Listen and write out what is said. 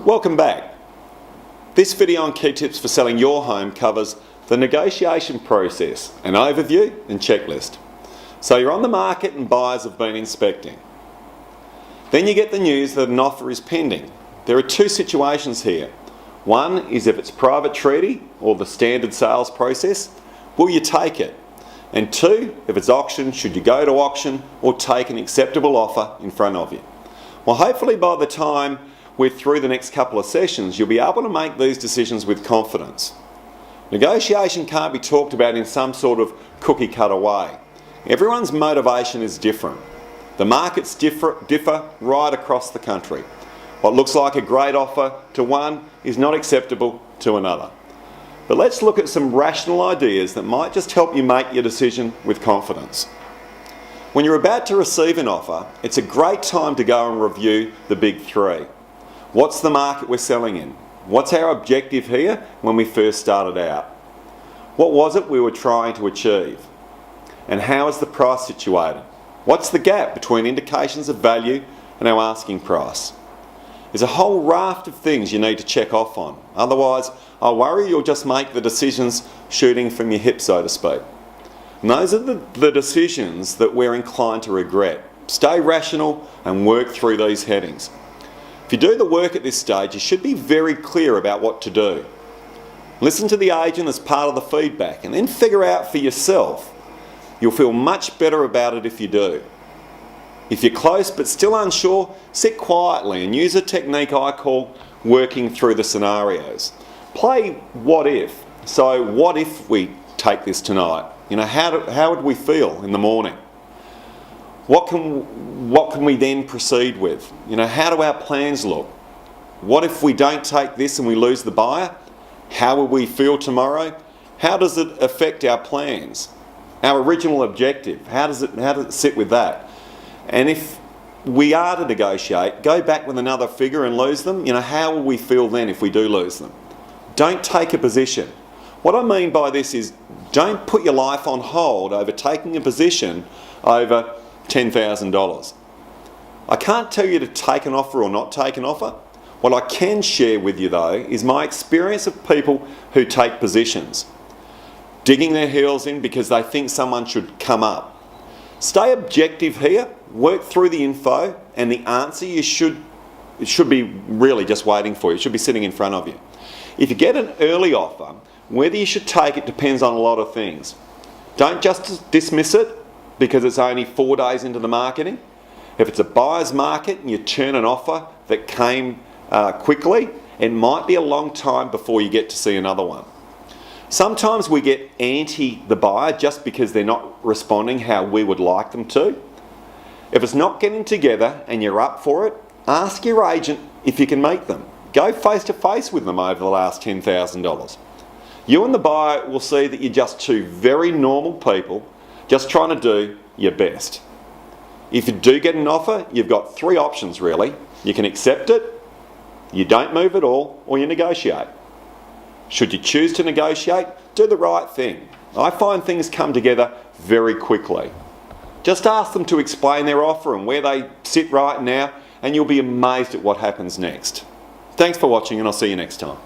Welcome back. This video on key tips for selling your home covers the negotiation process, an overview and checklist. So you're on the market and buyers have been inspecting. Then you get the news that an offer is pending. There are two situations here. One is if it's private treaty or the standard sales process, will you take it? And two, if it's auction, should you go to auction or take an acceptable offer in front of you? Well, hopefully by the time we're through the next couple of sessions, you'll be able to make these decisions with confidence. Negotiation can't be talked about in some sort of cookie cutter way. Everyone's motivation is different. The markets differ right across the country. What looks like a great offer to one is not acceptable to another. But let's look at some rational ideas that might just help you make your decision with confidence. When you're about to receive an offer, it's a great time to go and review the big three. What's the market we're selling in? What's our objective here when we first started out? What was it we were trying to achieve? And how is the price situated? What's the gap between indications of value and our asking price? There's a whole raft of things you need to check off on. Otherwise, I worry you'll just make the decisions shooting from your hip, so to speak. And those are the decisions that we're inclined to regret. Stay rational and work through these headings. If you do the work at this stage, you should be very clear about what to do. Listen to the agent as part of the feedback and then figure out for yourself. You'll feel much better about it if you do. If you're close but still unsure, sit quietly and use a technique I call working through the scenarios. Play what if. So what if we take this tonight? How would we feel in the morning? What can we then proceed with? How do our plans look? What if we don't take this and we lose the buyer? How will we feel tomorrow? How does it affect our plans? Our original objective, how does it sit with that? And if we are to negotiate, go back with another figure and lose them, how will we feel then if we do lose them? Don't take a position. What I mean by this is don't put your life on hold over taking a position over $10,000. I can't tell you to take an offer or not take an offer. What I can share with you though is my experience of people who take positions, digging their heels in because they think someone should come up. Stay objective here, work through the info, and the answer it should be really just waiting for you. It should be sitting in front of you. If you get an early offer, whether you should take it depends on a lot of things. Don't just dismiss it because it's only 4 days into the marketing. If it's a buyer's market and you turn an offer that came quickly, it might be a long time before you get to see another one. Sometimes we get anti the buyer just because they're not responding how we would like them to. If it's not getting together and you're up for it, ask your agent if you can meet them. Go face to face with them over the last $10,000. You and the buyer will see that you're just two very normal people just trying to do your best. If you do get an offer, you've got three options really. You can accept it, you don't move at all, or you negotiate. Should you choose to negotiate, do the right thing. I find things come together very quickly. Just ask them to explain their offer and where they sit right now, and you'll be amazed at what happens next. Thanks for watching, and I'll see you next time.